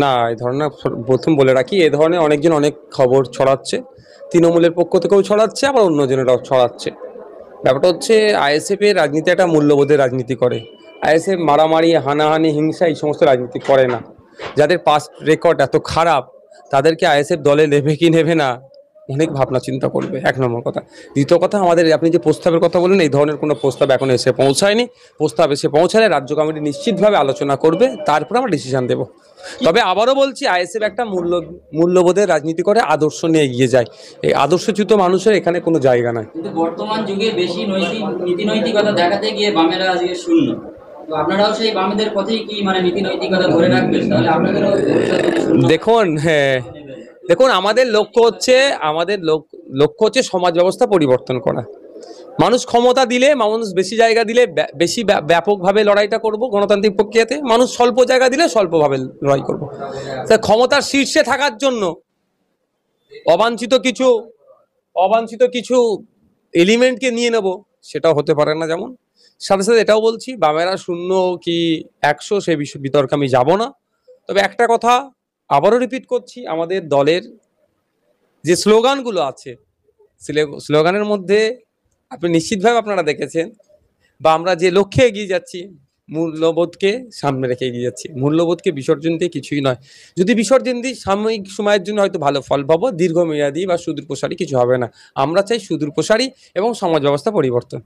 না, এই ধরনের প্রথম বলে রাখি, এ ধরনের অনেকজন অনেক খবর ছড়াচ্ছে। তৃণমূলের পক্ষ থেকেও ছড়াচ্ছে, আবার অন্যজনেরাও ছড়াচ্ছে। ব্যাপারটা হচ্ছে, আইএসএফ এর রাজনীতি একটা মূল্যবোধের রাজনীতি করে। আইএসএফ মারামারি, হানাহানি, হিংসা এই সমস্ত রাজনীতি করে না। যাদের পাস্ট রেকর্ড এত খারাপ, তাদেরকে আইএসএফ দলে নেবে কি নেবে না অনেক ভাবনা চিন্তা করবে, এক নম্বর কথা। দ্বিতীয় কথা, আমাদের আপনি যে প্রস্তাবের কথা বলেন, এই ধরনের কোনো প্রস্তাব এখন এসে পৌঁছায়নি। প্রস্তাব এসে পৌঁছালে রাজ্য কমিটি নিশ্চিতভাবে আলোচনা করবে, তারপর আমরা ডিসিশন দেব। তবে আবারও বলছি, আইএসএফ একটা মূল্যবোধের রাজনীতি করে, আদর্শ নিয়ে এগিয়ে যায়। এই আদর্শচ্যুত মানুষের এখানে কোনো জায়গা নাই। কিন্তু বর্তমান যুগে বেশি নীতি নৈতিকতা দেখাতে গিয়ে বামেরা আজকে শূন্য। তো আপনারাও সেই বামেদের পথেই কি মানে নীতি নৈতিকতা ধরে রাখবেন? তাহলে আপনাদেরও দেখুন, হ্যাঁ, দেখুন, আমাদের লক্ষ্য হচ্ছে সমাজ ব্যবস্থা পরিবর্তন করা। মানুষ ক্ষমতা দিলে, মানুষ বেশি জায়গা দিলে বেশি ব্যাপকভাবে লড়াইটা করব গণতান্ত্রিক প্রক্রিয়াতে। মানুষ স্বল্প জায়গা দিলে স্বল্পভাবে লড়াই করব। তা ক্ষমতার শীর্ষে থাকার জন্য অবাঞ্ছিত কিছু এলিমেন্টকে নিয়ে নেব, সেটাও হতে পারে না। যেমন সাথে সাথে এটাও বলছি, বামেরা 0 কি 100 সে বিষয় বিতর্কে আমি যাব না। তবে একটা কথা আবারও রিপিট করছি, আমাদের দলের যে স্লোগানগুলো আছে, স্লোগানের মধ্যে আপনি নিশ্চিতভাবে আপনারা দেখেছেন, বা আমরা যে লক্ষ্যে এগিয়ে যাচ্ছি, মূল্যবোধকে সামনে রেখে এগিয়ে যাচ্ছি। মূল্যবোধকে বিসর্জন দিয়ে কিছুই নয়। যদি বিসর্জন দিই, সাময়িক সময়ের জন্য হয়তো ভালো ফল পাবো, দীর্ঘমেয়াদী বা সুদূর প্রসারী কিছু হবে না। আমরা চাই সুদূর প্রসারী এবং সমাজ ব্যবস্থা পরিবর্তন।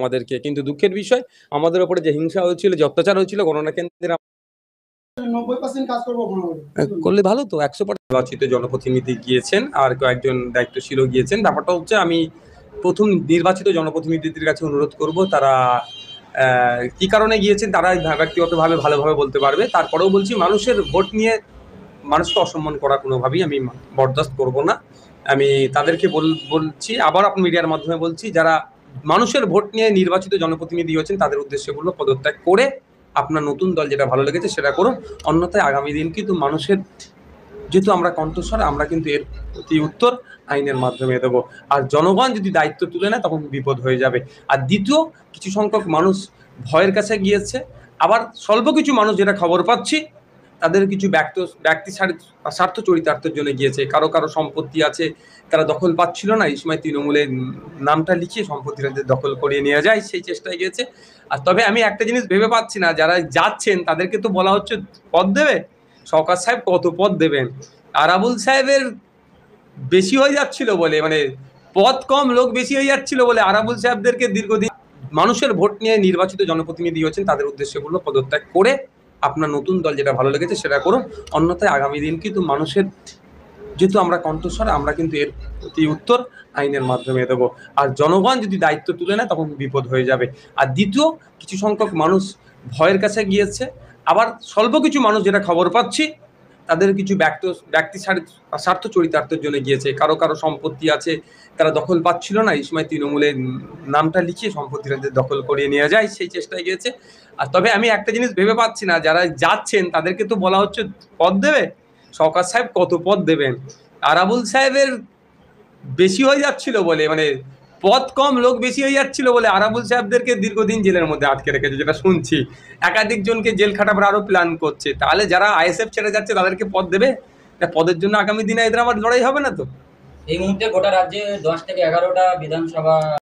আমাদেরকে কিন্তু দুঃখের বিষয়, আমাদের উপরে যে হিংসা হয়েছিল, যে অত্যাচার হয়েছিল গণনা কেন্দ্রে, 90% কাজ করবো করলে ভালো তো। 100% নির্বাচিত জনপ্রতিনিধি গিয়েছেন, আর কয়েকজন দায়িত্বশীলও গিয়েছেন। ব্যাপারটা হচ্ছে, আমি প্রথম নির্বাচিত জনপ্রতিনিধিদের কাছে অনুরোধ করব, তারা কি কারণে গিয়েছেন তারা ব্যক্তিগতভাবে ভালোভাবে বলতে পারবে। তারপরেও বলছি, মানুষের ভোট নিয়ে মানুষকে অসম্মান করা কোনোভাবেই আমি বরদাস্ত করব না। আমি তাদেরকে বলছি, আবার আপনি মিডিয়ার মাধ্যমে বলছি, যারা মানুষের ভোট নিয়ে নির্বাচিত জনপ্রতিনিধি হয়েছেন, তাদের উদ্দেশ্যে বলবো, পদত্যাগ করে আপনার নতুন দল যেটা ভালো লেগেছে সেটা করুন। অন্যথায় আগামী দিন কিন্তু মানুষের, যেহেতু আমরা কণ্ঠস্বর, আমরা কিন্তু এর প্রতি উত্তর আইনের মাধ্যমে দেবো। আর জনগণ যদি দায়িত্ব তুলে নেয়, তখন বিপদ হয়ে যাবে। আর দ্বিতীয়, কিছু সংখ্যক মানুষ ভয়ের কাছে গিয়েছে, আবার স্বল্প কিছু মানুষ, যেটা খবর পাচ্ছি, তাদের কিছু ব্যক্তি স্বার্থ চরিতার্থের জন্য গিয়েছে। কারো কারো সম্পত্তি আছে, তারা দখল পাচ্ছিল না, এই সময় তৃণমূলের নামটা লিখিয়ে সম্পত্তিটা দখল করিয়ে নিয়ে যায়, সেই চেষ্টায় গিয়েছে। আর তবে আমি একটা জিনিস ভেবে পাচ্ছি না, যারা যাচ্ছেন তাদেরকে তো বলা হচ্ছে পদ দেবে। সরকার সাহেব কত পদ দেবেন? আরাবুল সাহেবের বেশি হয়ে যাচ্ছিল বলে, মানে পদ কম, লোক বেশি হয়ে যাচ্ছিল বলে আরাবুল সাহেবদেরকে দীর্ঘদিন মানুষের ভোট নিয়ে নির্বাচিত জনপ্রতিনিধি হয়েছেন, তাদের উদ্দেশ্যে বলবো, পদত্যাগ করে আপনার নতুন দল যেটা ভালো লেগেছে সেটা করুন। অন্যথায় আগামী দিন কিন্তু মানুষের, যেহেতু আমরা কণ্ঠস্বর, আমরা কিন্তু এর প্রতি উত্তর আইনের মাধ্যমে দেবো। আর জনগণ যদি দায়িত্ব তুলে নেয়, তখন বিপদ হয়ে যাবে। আর দ্বিতীয়, কিছু সংখ্যক মানুষ ভয়ের কাছে গিয়েছে, আবার স্বল্প কিছু মানুষ, যেটা খবর পাচ্ছি, তাদের কিছু ব্যক্তি স্বার্থ চরিতার্থের জন্য গিয়েছে। কারো কারো সম্পত্তি আছে, তারা দখল পাচ্ছিল না, এই সময় তৃণমূলের নামটা লিখিয়ে সম্পত্তিটা দখল করিয়ে নিয়ে যায়, সেই চেষ্টায় গিয়েছে। আর তবে আমি একটা জিনিস ভেবে পাচ্ছি না, যারা যাচ্ছেন তাদেরকে তো বলা হচ্ছে পদ দেবে। সরকার সাহেব কত পদ দেবেন? আরাবুল সাহেবের বেশি হয়ে যাচ্ছিল বলে, মানে পদ কম, লোক বেশি হয়ে যাচ্ছিল বলে আরাবুল সাহেবদেরকে দীর্ঘদিন জেলের মধ্যে আটকে রেখেছে, যেটা শুনছি। একাধিক জনকে জেল খাটাবার আরো প্ল্যান করছে। তাহলে যারা আইএসএফ ছেড়ে যাচ্ছে, তাদেরকে পদ দেবে? পদের জন্য আগামী দিনে এদের আবার লড়াই হবে না তো? এই মুহূর্তে গোটা রাজ্যে 10 থেকে 11টা বিধানসভা